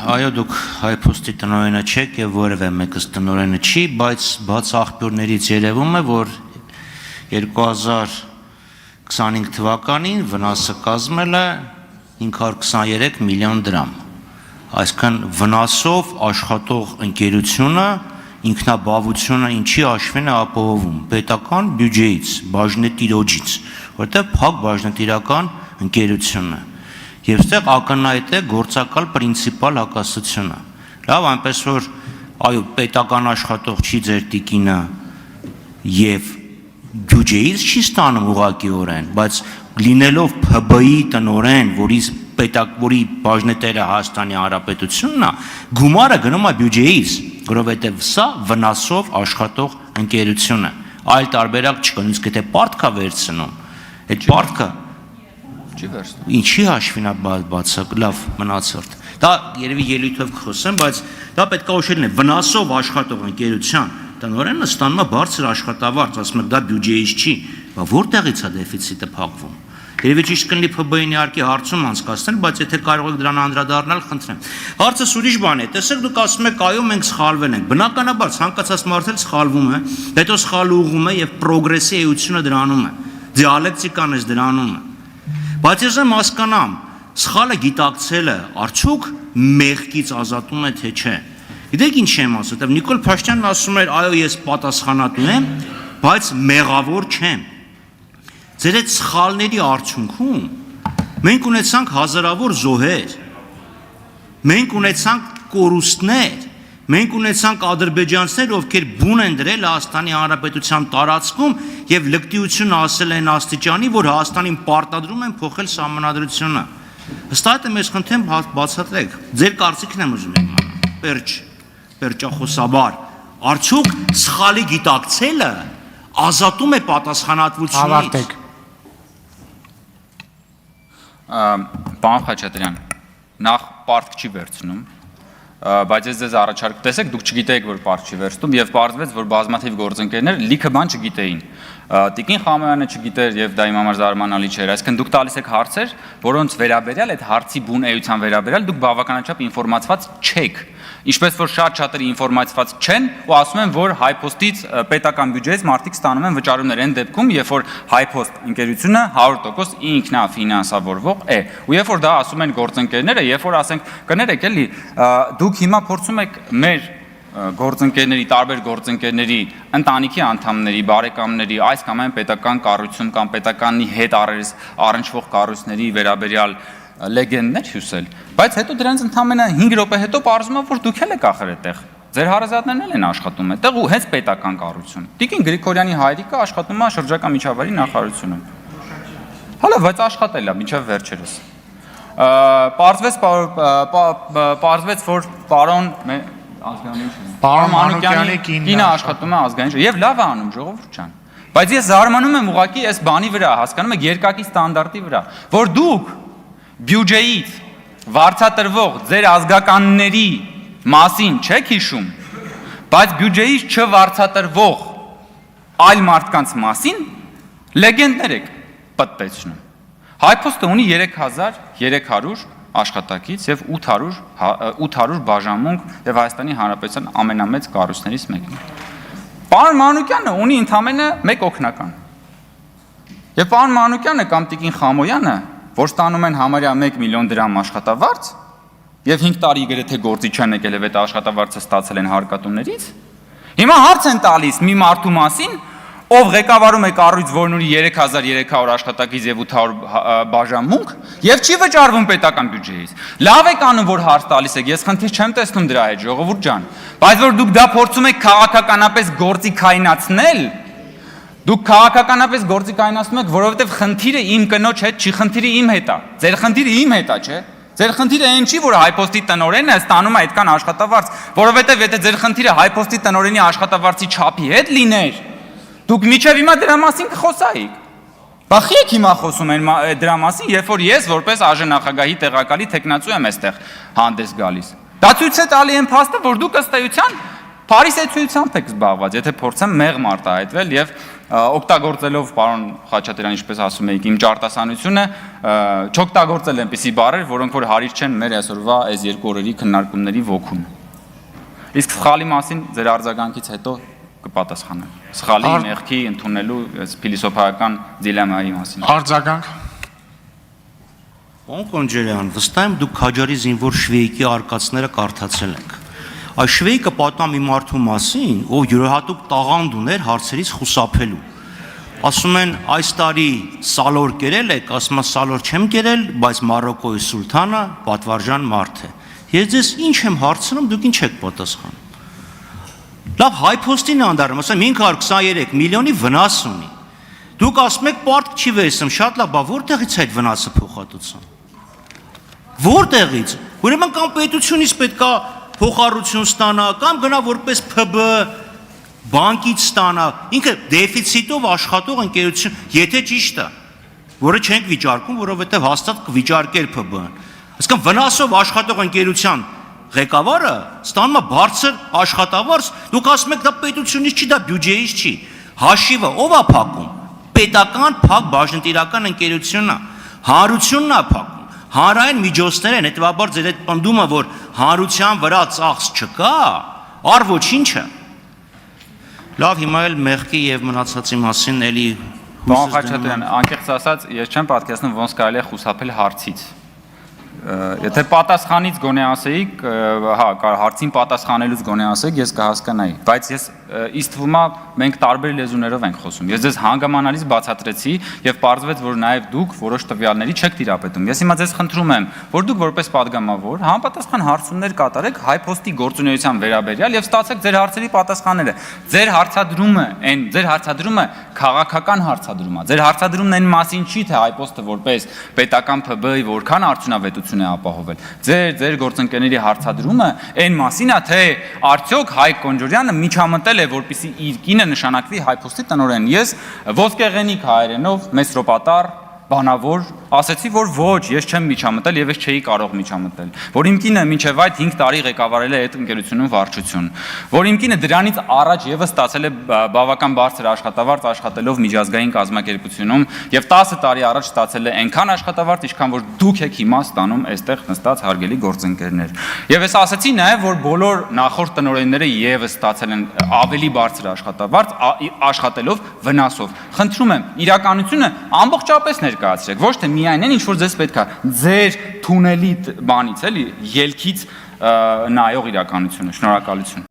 Այո, դուք հայփոստի տնօրենը չեք եւ որևէ մեկս տնօրենը չի, բայց բաց աղբյուրներից երևում է, որ 2025 թվականին վնասը կազմել է 523 միլիոն դրամ։ Այսինքն վնասով աշխատող ընկերությունը ինքնաբավությունը ինչի հաշվին է ապահովում պետական բյուջեից, բաժնետիրոջից, որտեղ փակ բաժնետիրական ընկերություն է։ Եվ ստեղ ակնհայտ է գործակալ պրինցիպալ հակասությունը։ Լավ, այնպես որ այո, պետական աշխատող չի ձեր տիկինը եւ բյուջեից չի ստանում ուղղակիորեն, բայց լինելով ՓԲ-ի տնօրեն, որի բաժնետերը Հայաստանի Հանրապետությունն է, գումարը գնում է բյուջեից, որովհետև սա վնասով աշխատող ընկերություն է։ Այլ տարբերակ չկա, նույնիսկ եթե պարտք է վերցնում, այդ պարտքը ինչի հաշվին է բացակ, լավ, մնացորդ։ Դա երևի ելույթով կխոսեմ, բայց դա պետք է ուշել լինի, վնասով աշխատող ընկերության տնօրենը ստանում է բարձր աշխատավարձ, ասում եք դա բյուջեից չի, բայց որտեղից է դեֆիցիտը փակվում։ Երևի ճիշտ կլինի ՓԲ-ին իհարկե հարցում անցկացնել, բայց եթե կարող եք դրան անդրադառնալ, խնդրեմ։ Հարցս ուրիշ բան է, տեսեք դուք ասում եք այո մենք սխալվել ենք։ Բնականաբար ցանկացած մարդ էլ սխալվում է, հետո սխալը ուղղում է եւ պրոգրեսի էությունը դրանում է։ Դիալեկտիկան է դրանում է։ Բայց ես եմ հասկանամ, սխալը գիտակցելը արդյոք մեղքից ազատում է թե չէ։ Գիտեք ինչ եմ ասում, դեռ Նիկոլ Փաշինյանն ասում էր, այո ես պատասխանատու եմ, բայց մեղավոր չեմ։ Ձեր այդ սխալների արդյունքում մենք ունեցանք հազարավոր զոհեր, մենք ունեցանք կորուստներ, մենք ունեցանք ադրբեջանցիներ, ովքեր բուն են դրել Հայաստանի Հանրապետության տարածքում եւ լկտիությունը ասել են աստիճանի, որ Հայաստանին պարտադրում են փոխել սահմանադրությունը։ Հստակ եմ ես խնդրեմ բացատրեք, ձեր կարծիքն եմ ուզում եմ պերճախոսաբար, արդյոք սխալի գիտակցելը ազատում է պատասխանատվությունից։ Պարոն Խաչատրյան, նախ պարտք չի վերցնում, բայց ես ձեզ առաջարկ, տեսեք դուք չգիտեիք, որ պարտ չի վերցնում եւ պարզվեց, որ բազմաթիվ գործընկերներ լիքը բան չգիտեին։ Տիկին Խամոյանը չգիտեր եւ դա իմ համար զարմանալի չէր, այսինքն դուք տալիս եք հարցեր, որոնց վերաբերյալ այդ հարցի բուն էության վերաբերյալ դուք բավականաչափ ինֆորմացված չեք։ Ինչպես որ շատ-շատերը ինֆորմացված չեն ու ասում են, որ հայփոստից պետական բյուջեից մարդիկ ստանում են վճարումներ այն դեպքում, երբ որ հայփոստ ընկերությունը 100% ինքնաֆինանսավորվող է։ Ու երբ որ դա ասում են գործընկերները, երբ որ ասենք կներեք էլի, դուք հիմա փորձում եք մեր գործընկերների, տարբեր գործընկերների, ընտանիքի անդամների, բարեկամների, այս կամ այն պետական կառույցում կամ պետականի հետ առնչվող կառույցների վերաբերյալ լեգենդներ հյուսել, բայց հետո դրանից ընդամենը 5 րոպե հետո պարզվում է, որ դուք էլ եք ախր այդտեղ։ Ձեր հարազատներն էլ են աշխատում այդտեղ ու հենց պետական կառույցում։ Տիկին Գրիգորյանի հայրիկը աշխատում է շրջակա միջավայրի նախարարությունում։ Հələ, բայց աշխատել է մինչև վերջերս։ Պարզվեց, որ պարոն Մանուկյանի կինը աշխատում է ազգային եւ լավ է անում, ժողովուրդ ջան։ Բայց ես զարմանում եմ ուղղակի այս բանի վրա, հասկանում եք, երկակի ստանդարտի վրա, որ դուք բյուջեից վարձատրվող ձեր ազգականների մասին չեք հիշում, բայց բյուջեից չվարձատրվող այլ մարդկանց մասին լեգենդներ եք պտտեցնում։ Հայփոստը ունի 3300 աշխատակից եւ 800 բաժանմունք եւ Հայաստանի Հանրապետության ամենամեծ կառույցներից մեկն է։ Պարոն Մանուկյանը ունի ընդամենը 1 օգնական։ Եվ պարոն Մանուկյանը կամ Տիկին Խամոյանը, որ ստանում են համարյա 1 միլիոն դրամ աշխատավարձ եւ 5 տարի գրեթե գործի չեն եկել եւ այդ աշխատավարձը ստացել են հարկատուներից, հիմա հարց են տալիս մի մարդու մասին, ով ղեկավարում է կառույց, որն ունի 3300 աշխատակից եւ 800 բաժանմունք եւ չի վճարվում պետական բյուջեից։ Լավ եք անում, որ հարց տալիս եք, ես խնդիր չեմ տեսնում դրա հետ, ժողովուրդ ջան, բայց որ դուք դա փորձում եք քաղաքականապես գործի քայնացնել, դուք քաղաքականապես գործի կայնացնում եք, որովհետև խնդիրը իմ կնոջ հետ չի, խնդիրը իմ հետ է։ Ձեր խնդիրը իմ հետ է, չէ՞։ Ձեր խնդիրը այն չի, որ հայփոստի տնօրենը ստանում է այդքան աշխատավարձ, որովհետև եթե ձեր խնդիրը հայփոստի տնօրենի աշխատավարձի չափի հետ լիներ, դուք միջև հիմա դրա մասին կխոսայիք։ Բախի եք հիմա խոսում են դրա մասին, երբ որ ես որպես ԱԺ նախագահի տեղակալի թեկնածու եմ այստեղ հանդես գալիս։ Դա ցույց է տալի այն փաստը, որ դուք ըստ էության Փարիսեցիությամբ եք զբաղված, եթե փորձեմ մեղմ արտահայտվել եւ օգտագործելով պարոն Խաչատրյան, ինչպես ասում եք, իմ ճարտասանությունը, չօգտագործել այնպիսի բառեր, որոնք որ հարիր չեն մեր այսօրվա այս երկու օրերի քննարկումների ոգուն։ Իսկ սխալի մասին ձեր արձագանքից հետո կպատասխանեմ։ Սխալի մեղքի ընդունելու փիլիսոփայական դիլեմայի մասին։ Արձագանք։ Պարոն Կոնջարյան, վստահ եմ դուք քաջարի զինվոր Շվեյկի արկածները կարդացել եք։ Այս Շվեյկը պատմա մի մարդու մասին, ով յուրահատուկ տաղանդ ուներ հարցերից խուսափելու։ Ասում են, այս տարի սալոր կերել եք, ասում եմ սալոր չեմ կերել, բայց Մարոկոյի սուլթանը պատվարժան մարդ է։ Ես ձեզ ինչ եմ հարցնում, դուք ինչ եք պատասխանում։ Լավ, հայփոստին անդառնում, ասեմ 523 միլիոնի վնաս ունի։ Դուք ասում եք պարտք չի վերցնում, շատ լավ, բա որտեղից այդ վնասը փոխհատուցան։ Որտեղից։ Ուրեմն կամ պետությունից պետքա փոխառություն ստանա, կամ գնա որպես ՓԲ բանկից ստանա, ինքը դեֆիցիտով աշխատող ընկերություն, եթե ճիշտ է, որը չենք վիճարկում, որովհետև հաստատ կվիճարկեր ՓԲ-ն։ Այսինքն վնասով աշխատող ընկերության ղեկավարը ստանում է բարձր աշխատավարձ, դուք ասում եք դա պետությունից չի, դա բյուջեից չի։ Հաշիվը ով է փակում։ Պետական փակ բաժնետիրական ընկերությունն է, հանրությունն է փակում, հանրային միջոցներ են, հետևաբար ձեր այդ պնդումը, որ հանրության վրա ծախս չկա, առ ոչինչ է։ Լավ, հիմա էլ մեղքի եւ մնացածի մասին էլի Պարոն Խաչատրյան, անկեղծ ասած, ես չեմ պատկերացնում ոնց կարելի է խուսափել հարցից։ Եթե պատասխանից գոնե ասեիք, հա, հարցին պատասխանելուց գոնե ասեիք, ես կհասկանայի, բայց ես ինձ թվում է մենք տարբեր լեզուներով ենք խոսում։ Ես ձեզ հանգամանալից բացատրեցի եւ պարզվեց, որ նաեւ դուք որոշ տվյալների չեք տիրապետում։ Ես հիմա ձեզ խնդրում եմ, որ դուք որպես падգամավոր համապատասխան հարցումներ կատարեք հայփոստի գործունեության վերաբերյալ եւ ստացեք ձեր հարցերի պատասխանները։ Ձեր հարցադրումը քաղաքական հարցադրում է։ Ձեր հարցադրումն այն մասին չի, թե հայփոստը որպես պետական ՓԲ-ի որքան արդյունավետություն է ապահովել։ Ձեր գործընկերների հարցադրումը այն մասին է, թե արդյոք Հայկ Կոնջարյանը միջամտել է, որպեսզի իր կինը նշանակվի հայփոստի տնօրեն։ Ես ոսկեղենիկ հայերենով մեսրոպատար բանավոր ասեցի, որ ոչ, ես չեմ միջամտել եւ ես չէի կարող միջամտել, որ իմ կինը մինչեւ այդ 5 տարի ղեկավարել է այդ ընկերությունում վարչություն, որ իմ կինը դրանից առաջ եւս ստացել է բավական բարձր աշխատավարձ աշխատելով միջազգային կազմակերպությունում եւ 10 տարի առաջ ստացել է այնքան աշխատավարձ, ինչքան որ դուք եք հիմա ստանում այստեղ նստած հարգելի գործընկերներ։ Եվ ես ասեցի նաեւ, որ բոլոր նախորդ տնօրենները եւս ստացել են ավելի բարձր աշխատավարձ աշխատելով վնասով։ Խնդրում եմ, իրականությունը ամբողջապես ներկայացրեք, ոչ թե միայն այն, ինչ որ ձեզ պետք է, ձեր թունելի բանից, էլի, ելքից նայող իրականությունը։ Շնորհակալություն։